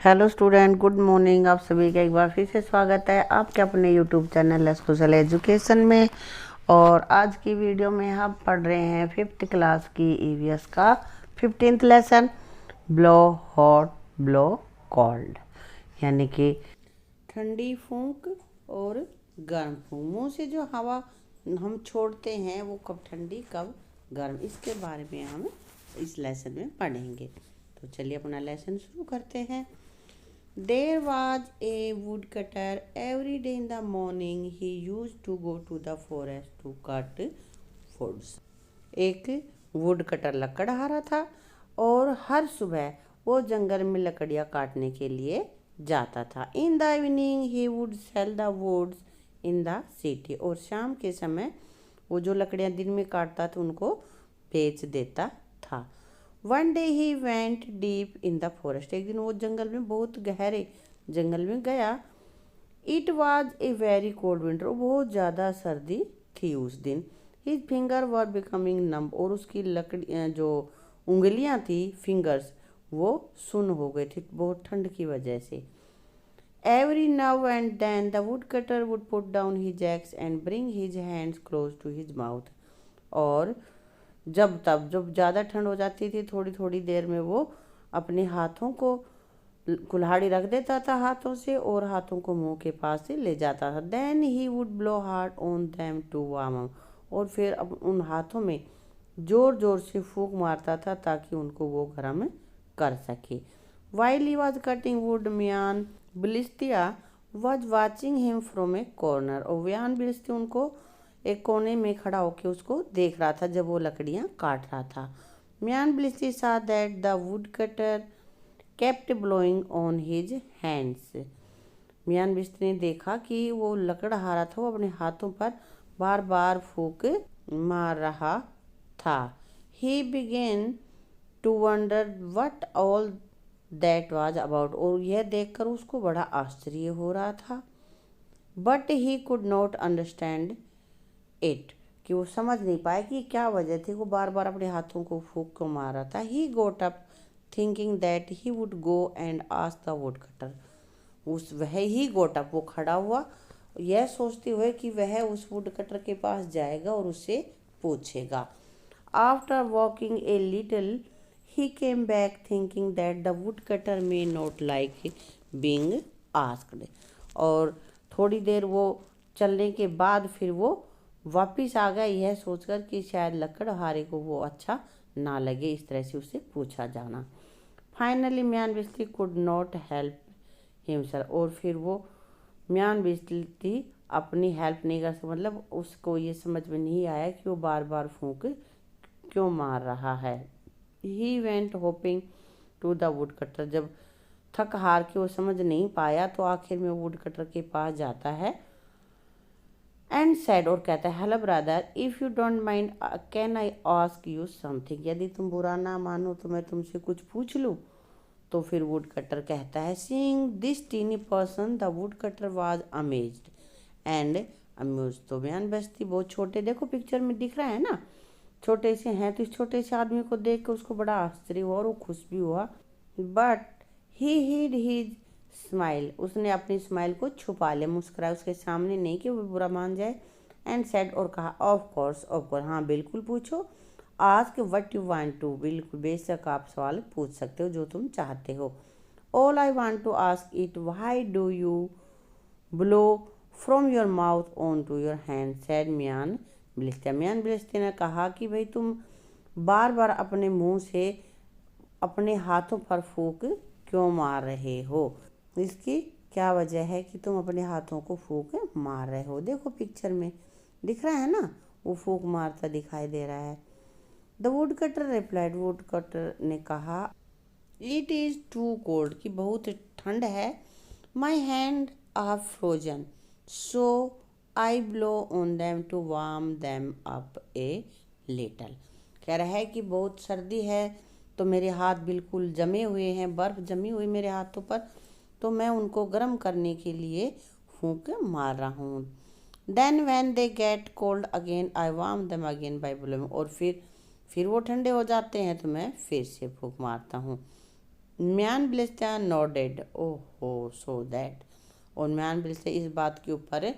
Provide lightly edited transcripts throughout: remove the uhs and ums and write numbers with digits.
Hello student, good morning. आप सभी का एक बार फिर से स्वागत है आपके अपने YouTube channel let's Kusal education में। और आज की वीडियो में हम पढ़ रहे हैं 5th क्लास की ईवीएस का 15th lesson, blow hot blow cold, यानी कि ठंडी फूंक और गर्म फूंक। मुंह से जो हवा हम छोड़ते हैं वो कब ठंडी कब गर्म, इसके बारे में हम इस लेसन में पढ़ेंगे। तो चलिए अपना लेसन शुरू करते हैं। There was a woodcutter. Every day in the morning he used to go to the forest to cut woods. एक वुड कटर लकड़हारा था और हर सुबह वो जंगल में लकड़ियाँ काटने के लिए जाता था। In the evening he would sell the woods in the city. और शाम के समय वो जो लकड़ियाँ दिन में काटता था उनको बेच देता था। One day he went deep in the forest. एक दिन वो जंगल में, बहुत गहरे जंगल में गया। It was a very cold winter. बहुत ज़्यादा सर्दी थी उस दिन। हिज फिंगर वर बिकमिंग नम। और उसकी लकड़ी जो उंगलियां थी, फिंगर्स, वो सुन्न हो गई थी बहुत ठंड की वजह से। Every now and then the would cutter wood put down his axe and bring his hands close to his mouth. और जब ज़्यादा ठंड हो जाती थी, थोड़ी थोड़ी देर में वो अपने हाथों को कुल्हाड़ी रख देता था हाथों से और हाथों को मुंह के पास से ले जाता था। Then he would blow hard on them to warm. और फिर अब उन हाथों में ज़ोर ज़ोर से फूंक मारता था ताकि उनको वो गर्म कर सके। While he was cutting wood, Mian Bilistia was watching him from a corner. और मियान बिलिस्तिया उनको एक कोने में खड़ा होकर उसको देख रहा था जब वो लकड़ियाँ काट रहा था। Mian Bilisti saw that the would cutter kept blowing on his hands. Mian Bilisti ने देखा कि वो लकड़हारा था, वो अपने हाथों पर बार बार फूंक मार रहा था। He began to wonder what all that was about. और यह देखकर उसको बड़ा आश्चर्य हो रहा था। But he could not understand it, कि वो समझ नहीं पाया कि क्या वजह थी, वो बार बार अपने हाथों को फूंक को मार रहा था। He got up thinking that he would go and ask the would cutter. वह ही गोट अप, वो खड़ा हुआ यह सोचते हुए कि वह उस वुड कटर के पास जाएगा और उससे पूछेगा। After walking a little he came back thinking that the would cutter may not like being asked. और थोड़ी देर वो चलने के बाद फिर वो वापिस आ गया, यह सोचकर कि शायद लकड़हारे को वो अच्छा ना लगे इस तरह से उससे पूछा जाना। Finally Mian Bilisti could not help himself. और फिर वो मियान बिस्ती अपनी हेल्प नहीं कर सकता, मतलब उसको ये समझ में नहीं आया कि वो बार बार फूंक क्यों मार रहा है। He went hopping to the would cutter. जब थक हार के वो समझ नहीं पाया तो आखिर में वुड कटर के पास जाता है एंड सेड, और कहता है, hello brother, if you don't mind can I ask you something. यदि तुम बुरा ना मानो तो मैं तुमसे कुछ पूछ लूँ। तो फिर वुड कटर कहता है, seeing this tiny person the would cutter was amazed and amuse. तो मियान बिस्ती बहुत छोटे, देखो पिक्चर में दिख रहा है ना, छोटे से हैं, तो इस छोटे से आदमी को देख के उसको बड़ा आश्चर्य हुआ और वो खुश भी हुआ। But he hide his smile. उसने अपनी स्माइल को छुपा लिया, मुस्कुराया उसके सामने नहीं कि वो बुरा मान जाए। एंड सेड, और कहा, ऑफ कोर्स, हाँ बिल्कुल पूछो। Ask what you want to. बिल्कुल बेशक आप सवाल पूछ सकते हो जो तुम चाहते हो। All I want to ask it why do you blow from your mouth on to your hand, said Mian Bilisti. Mian Bilisti ने कहा कि भाई तुम बार बार अपने मुंह से अपने हाथों पर फूंक क्यों मार रहे हो, इसकी क्या वजह है कि तुम अपने हाथों को फूंक मार रहे हो। देखो पिक्चर में दिख रहा है ना, वो फूंक मारता दिखाई दे रहा है। The wood cutter replied. Would cutter ने कहा, इट इज़ टू कोल्ड, कि बहुत ठंड है। My hand are frozen so I blow on them to warm them up a little. कह रहा है कि बहुत सर्दी है तो मेरे हाथ बिल्कुल जमे हुए हैं, बर्फ़ जमी हुई मेरे हाथों पर, तो मैं उनको गर्म करने के लिए फूंक मार रहा हूँ। Then when they get cold again I warm them again by blowing. और फिर वो ठंडे हो जाते हैं तो मैं फिर से फूंक मारता हूँ। म्यान बिलिस्ता नोडेड, ओहो सो दैट, और म्यान बिलिस्ता इस बात के ऊपर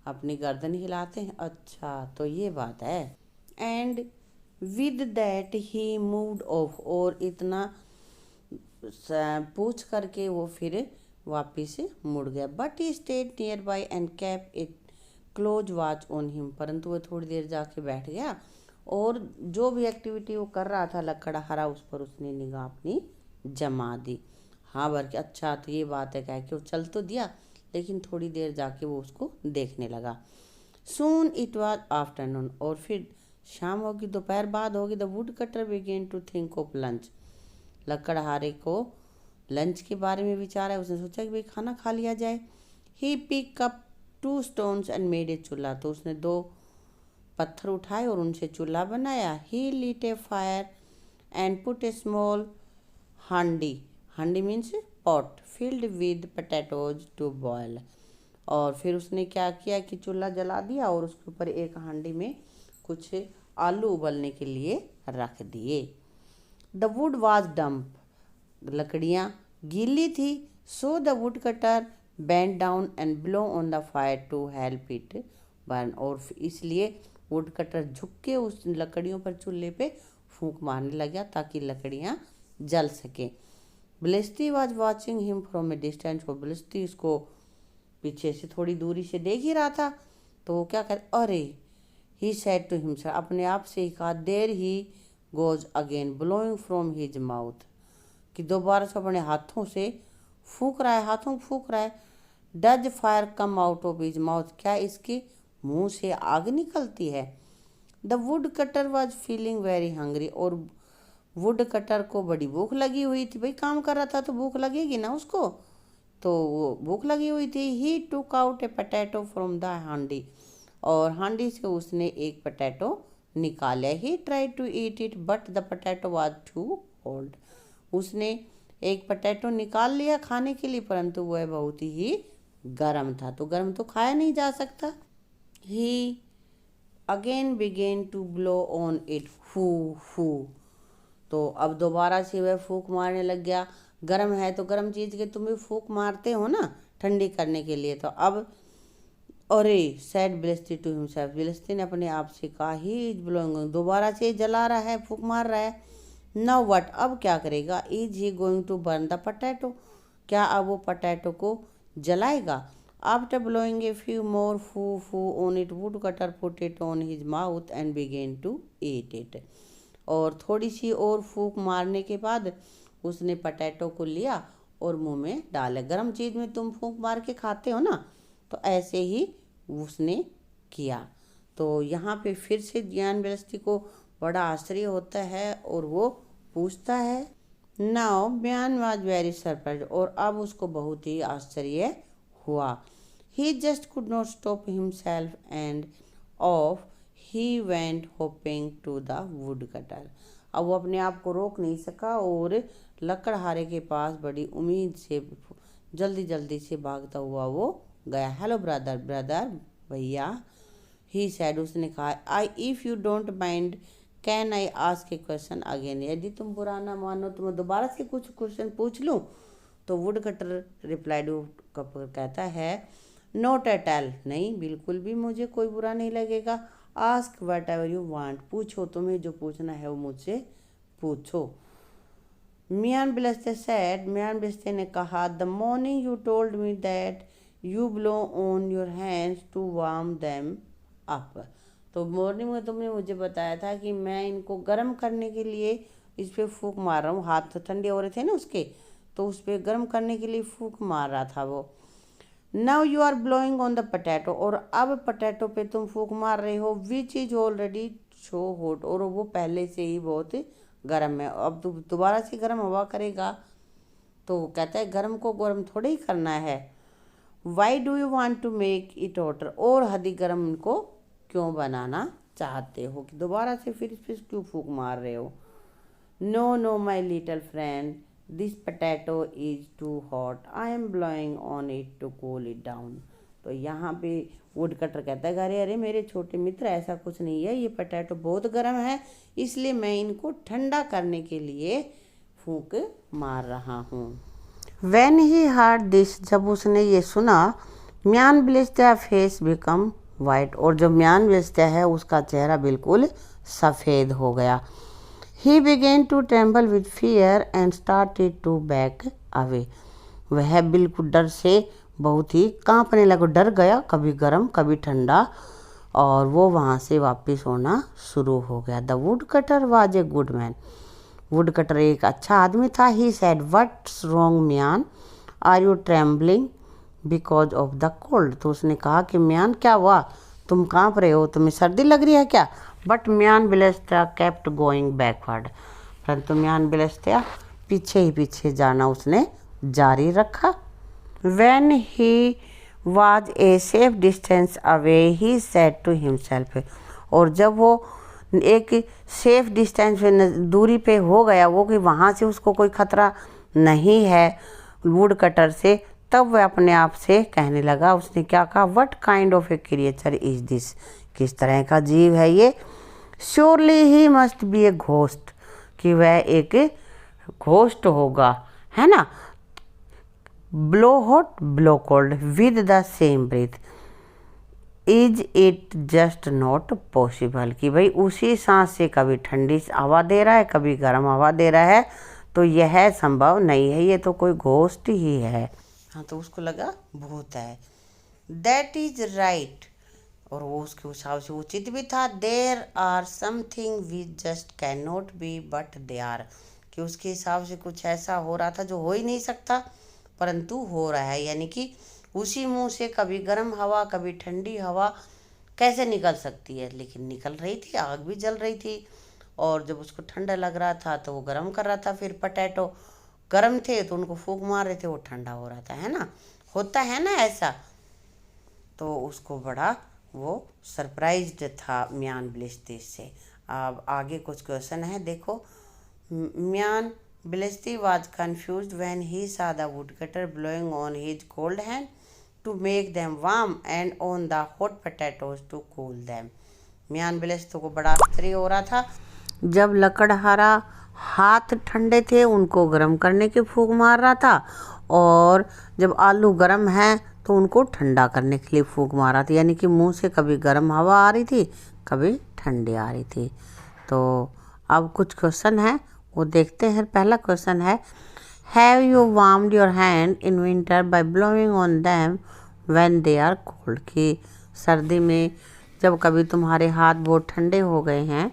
अपनी गर्दन हिलाते हैं, अच्छा तो ये बात है। And with that he moved of, और इतना पूछ करके वो फिर वापिस मुड़ गया। But he stayed near by and cap it close watch on him, परंतु वो थोड़ी देर जाके बैठ गया और जो भी एक्टिविटी वो कर रहा था लकड़हारा, उस पर उसने निगाह अपनी जमा दी। हाँ भर के अच्छा तो ये बात है, कह के वो चल तो दिया लेकिन थोड़ी देर जाके वो उसको देखने लगा। सून इट वॉज आफ्टरनून, और फिर शाम होगी, दोपहर बाद होगी। The would cutter began to think of lunch, लकड़हारे को लंच के बारे में विचार है, उसने सोचा कि भाई खाना खा लिया जाए। He pick up 2 stones and made a चूल्हा, तो उसने 2 पत्थर उठाए और उनसे चूल्हा बनाया। He lit a fire and put a small handi, handi means pot, filled with potatoes to boil, और फिर उसने क्या किया कि चूल्हा जला दिया और उसके ऊपर एक हांडी में कुछ आलू उबलने के लिए रख दिए। द वुड वाज डम्प, लकड़ियाँ गीली थी। So the would cutter bent down and blow on the fire to help it burn, और इसलिए वुड कटर झुक के उस लकड़ियों पर चूल्हे पे फूंक मारने लगा ताकि लकड़ियाँ जल सकें। Bilisti was watching him from a distance, और ब्लिस्ती उसको पीछे से थोड़ी दूरी से देख ही रहा था। तो वो क्या करे, अरे ही सेड टू हिमसेल्फ, अपने आप से ही कहा, there he goes again blowing from his mouth, कि दोबारा से अपने हाथों से फूंक रहा है, हाथों फूंक रहा है। Does fire come out of his mouth, क्या इसके मुंह से आग निकलती है। The wood cutter was feeling very hungry, और वुड कटर को बड़ी भूख लगी हुई थी, भाई काम कर रहा था तो भूख लगेगी ना उसको, तो वो भूख लगी हुई थी। He took out a potato from the handi, और हांडी से उसने एक पोटैटो निकाला। He try to eat it but the potato was too old, उसने एक पोटैटो निकाल लिया खाने के लिए, परंतु वह बहुत ही गर्म था, तो गर्म तो खाया नहीं जा सकता। He again began to blow on it, फू फू, तो अब दोबारा से वह फूंक मारने लग गया। गर्म है तो गर्म चीज़ के तुम भी फूंक मारते हो ना ठंडी करने के लिए, तो अब अरे सैड बिलिस्ती टू हिमसेल्फ, बिलिस्ती ने अपने आप से कहा, ही इज ब्लोइंग, दोबारा से जला रहा है, फूंक मार रहा है। नाउ व्हाट, अब क्या करेगा। Is he going to burn the potato, क्या अब वो पोटैटो को जलाएगा। After blowing a few more फू फू on it, wood cutter put it on his mouth and began to eat it, और थोड़ी सी और फूंक मारने के बाद उसने पोटैटो को लिया और मुंह में डाला। गर्म चीज़ में तुम फूंक मार के खाते हो ना, तो ऐसे ही उसने किया। तो यहाँ पे फिर से ज्ञान व्यवस्थी को बड़ा आश्चर्य होता है और वो पूछता है। नाउ म्यान वाज वेरी सरप्राइज, और अब उसको बहुत ही आश्चर्य हुआ। He just could not stop himself and off he went hopping to the would cutter, अब वो अपने आप को रोक नहीं सका और लकड़हारे के पास बड़ी उम्मीद से जल्दी जल्दी से भागता हुआ वो गया। हेलो ब्रदर, ब्रदर भैया, ही सैड, उसने कहा, आई if you don't mind can I ask A question again, यदि तुम बुरा ना मानो तो मैं दोबारा से कुछ क्वेश्चन पूछ लूँ। तो वुड कटर रिप्लाइड, कहता है, नॉट एट ऑल, नहीं बिल्कुल भी मुझे कोई बुरा नहीं लगेगा। Ask what ever you want, पूछो, तुम्हें जो पूछना है वो मुझसे पूछो। मियान बिलस्ते सैड, मियान बिलस्ते ने कहा, the morning you told me that you blow on your hands to warm them up, तो मॉर्निंग में तुमने मुझे बताया था कि मैं इनको गर्म करने के लिए इस पर फूंक मार रहा हूँ, हाथ तो ठंडे हो रहे थे ना उसके, तो उस पर गर्म करने के लिए फूंक मार रहा था वो। Now you are blowing on the potato, और अब पोटैटो पे तुम फूंक मार रहे हो, which is already so hot, और वो पहले से ही बहुत गर्म है, अब दोबारा से गर्म हवा करेगा। तो कहता है गर्म को गर्म थोड़े ही करना है। Why do you want to make it hotter, और अधिक गर्म इनको क्यों बनाना चाहते हो, कि दोबारा से फिर इस पर क्यों फूंक मार रहे हो। No no my little friend, this potato is too hot, I am blowing on it to cool it down, तो यहाँ पे वुड कटर कहता है, अरे अरे मेरे छोटे मित्र, ऐसा कुछ नहीं है, ये पोटैटो बहुत गर्म है, इसलिए मैं इनको ठंडा करने के लिए फूंक मार रहा हूँ। When he heard this, जब उसने ये सुना, म्यान बिलिस्ता फेस बिकम वाइट, और जो म्यान बिलिस्ता है उसका चेहरा बिल्कुल सफ़ेद हो गया। He began to tremble with fear and started to back away. वह बिल्कुल डर से बहुत ही कांपने लगा, डर गया, कभी गर्म कभी ठंडा, और वो वहाँ से वापस होना शुरू हो गया। The would cutter was a good man, woodcutter एक अच्छा आदमी था। He said, what's wrong man, are you trembling because of the cold. तो उसने कहा कि म्यान क्या हुआ, तुम कांप रहे हो, तुम्हें सर्दी लग रही है क्या। बट म्यान बिलिस्ता केप्ट गोइंग बैकवर्ड, परंतु म्यान बिलिस्ता पीछे ही पीछे जाना उसने जारी रखा। When he was a safe distance away, he said to himself, और जब वो एक सेफ डिस्टेंस दूरी पे हो गया वो, कि वहाँ से उसको कोई ख़तरा नहीं है वुड कटर से, तब वह अपने आप से कहने लगा, उसने क्या कहा, what kind of a creature is this, किस तरह का जीव है ये। Surely he must be a ghost, कि वह एक घोस्ट होगा, है ना। Blow hot blow cold with the same breath, is it just not possible, कि भाई उसी सांस से कभी ठंडी हवा दे रहा है कभी गर्म हवा दे रहा है, तो यह संभव नहीं है, ये तो कोई घोस्ट ही है। हाँ, तो उसको लगा भूत है। दैट इज राइट, और वो उसके हिसाब से उचित भी था। There are something we just can not be but they are, कि उसके हिसाब से कुछ ऐसा हो रहा था जो हो ही नहीं सकता परंतु हो रहा है, यानी कि उसी मुंह से कभी गर्म हवा कभी ठंडी हवा कैसे निकल सकती है, लेकिन निकल रही थी, आग भी जल रही थी, और जब उसको ठंडा लग रहा था तो वो गर्म कर रहा था। फिर पोटैटो गर्म थे तो उनको फूंक मार रहे थे, वो ठंडा हो रहा था, है ना, होता है ना ऐसा। तो उसको बड़ा वो सरप्राइज्ड था म्यान बिलिस्ता से। अब आगे कुछ क्वेश्चन है, देखो। म्यान Bilisty was confused when he saw the woodcutter blowing on his cold hand to make them warm and on the hot potatoes to cool them. म्यान बिलिस्ता को बड़ा आश्चर्य हो रहा था जब लकड़हारा हाथ ठंडे थे उनको गर्म करने के फूंक मार रहा था, और जब आलू गर्म हैं तो उनको ठंडा करने के लिए फूंक मार रहा था, यानी कि मुंह से कभी गर्म हवा आ रही थी कभी ठंडी आ रही थी। तो अब कुछ क्वेश्चन है वो देखते हैं। पहला क्वेश्चन है, have you warmed your hand in winter by blowing on them when they are cold, कि सर्दी में जब कभी तुम्हारे हाथ बहुत ठंडे हो गए हैं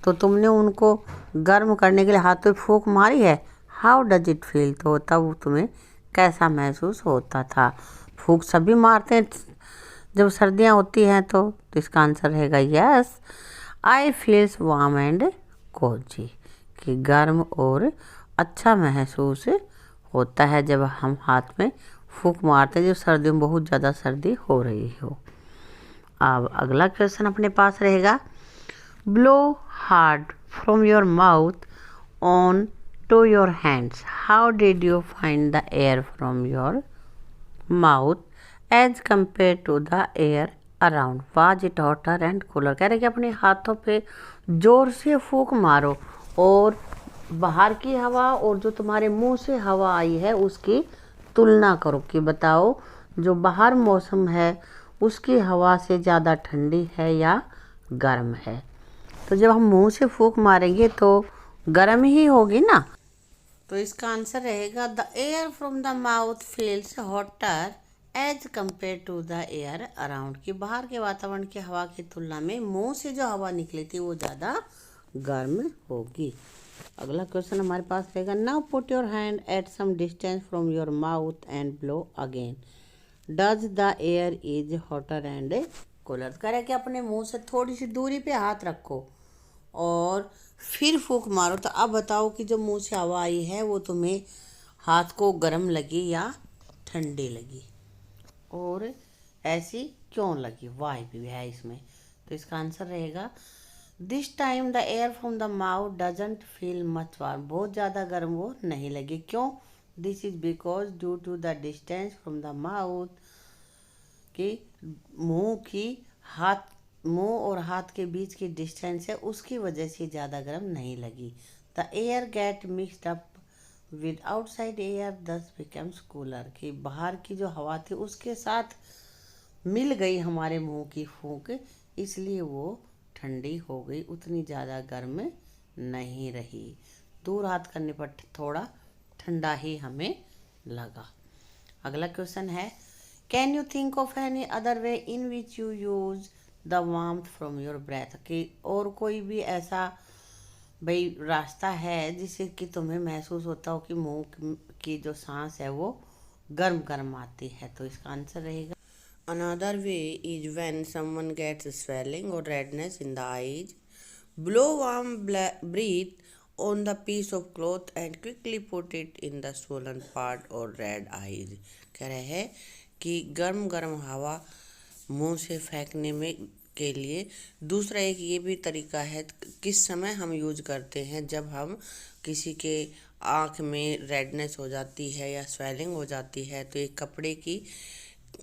तो तुमने उनको गर्म करने के लिए हाथ पे फूंक मारी है। हाउ डज इट फील, तो तब तुम्हें कैसा महसूस होता था। फूंक सभी मारते हैं जब सर्दियाँ होती हैं, तो इसका आंसर रहेगा yes, I feels warm and cosy, कि गर्म और अच्छा महसूस होता है जब हम हाथ में फूंक मारते हैं जब सर्दियों में बहुत ज़्यादा सर्दी हो रही हो। अब अगला क्वेश्चन अपने पास रहेगा, blow hard from your mouth on to your hands, how did you find the air from your mouth as compare to the air around, was it hotter and cooler. कह रहे कि अपने हाथों पे जोर से फूंक मारो और बाहर की हवा और जो तुम्हारे मुंह से हवा आई है उसकी तुलना करो, कि बताओ जो बाहर मौसम है उसकी हवा से ज़्यादा ठंडी है या गर्म है। तो जब हम मुंह से फूंक मारेंगे तो गर्म ही होगी ना, तो इसका आंसर रहेगा the air from the mouth feels hotter as compare to the air around, कि बाहर के वातावरण की हवा की तुलना में मुंह से जो हवा निकली थी वो ज़्यादा गर्म होगी। अगला क्वेश्चन हमारे पास रहेगा, now put your hand at some distance from your mouth and blow again, does the air is hotter and cooler. कह रहे कि अपने मुंह से थोड़ी सी दूरी पे हाथ रखो और फिर फूंक मारो, तो अब बताओ कि जो मुंह से हवा आई है वो तुम्हें हाथ को गर्म लगी या ठंडी लगी, और ऐसी क्यों लगी, वाई भी है इसमें। तो इसका आंसर रहेगा this time the air from the mouth doesn't feel much warm, बहुत ज़्यादा गर्म वो नहीं लगी। क्यों, this is because due to the distance from the mouth, कि मुंह और हाथ के बीच की डिस्टेंस है उसकी वजह से ज़्यादा गर्म नहीं लगी। The air get mixed up with outside air दस बिकम्स कूलर, कि बाहर की जो हवा थी उसके साथ मिल गई हमारे मुंह की फूंक, इसलिए वो ठंडी हो गई, उतनी ज़्यादा गर्म नहीं रही। दूर हाथ करने पर थोड़ा ठंडा ही हमें लगा। अगला क्वेश्चन है, can you think of any other way in which you use the warmth from your breath, कि और कोई भी ऐसा भाई रास्ता है जिससे कि तुम्हें महसूस होता हो कि मुंह की जो सांस है वो गर्म गर्म आती है? तो इसका आंसर रहेगा, Another way is when someone gets swelling or redness in the eyes. Blow warm breath on the piece of cloth and quickly put it in the swollen part or red eyes. कह रहे हैं कि गर्म गर्म हवा मुंह से फेंकने में के लिए दूसरा एक ये भी तरीका है, किस समय हम यूज करते हैं, जब हम किसी के आँख में रेडनेस हो जाती है या स्वेलिंग हो जाती है तो एक कपड़े की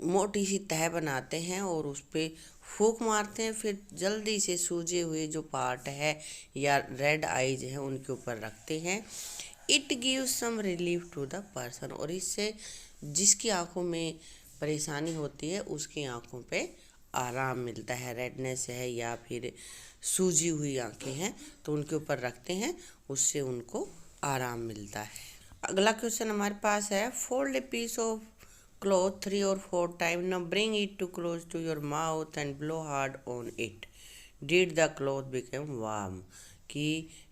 मोटी सी तह बनाते हैं और उस पर फूंक मारते हैं, फिर जल्दी से सूजे हुए जो पार्ट है या रेड आइज हैं उनके ऊपर रखते हैं। It gives some relief to the person, और इससे जिसकी आंखों में परेशानी होती है उसकी आंखों पे आराम मिलता है। रेडनेस है या फिर सूजी हुई आंखें हैं तो उनके ऊपर रखते हैं, उससे उनको आराम मिलता है। अगला क्वेश्चन हमारे पास है, fold a piece of cloth 3 or 4 times. Now bring it too close to your mouth and blow hard on it. Did the cloth become warm? कि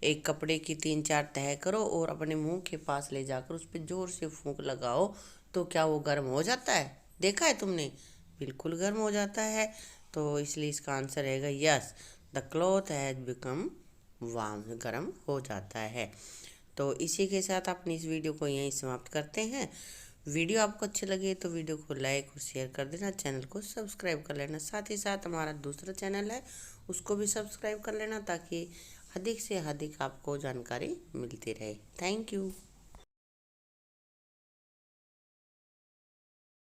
एक कपड़े की 3-4 तह करो और अपने मुंह के पास ले जाकर उस पर जोर से फूंक लगाओ, तो क्या वो गर्म हो जाता है? देखा है तुमने? बिल्कुल गर्म हो जाता है। तो इसलिए इसका आंसर रहेगा yes, the cloth has become warm, गर्म हो जाता है। तो इसी के साथ अपनी इस वीडियो को यहीं समाप्त करते हैं। वीडियो आपको अच्छी लगे तो वीडियो को लाइक और शेयर कर देना, चैनल को सब्सक्राइब कर लेना, साथ ही साथ हमारा दूसरा चैनल है उसको भी सब्सक्राइब कर लेना ताकि अधिक से अधिक आपको जानकारी मिलती रहे। Thank you.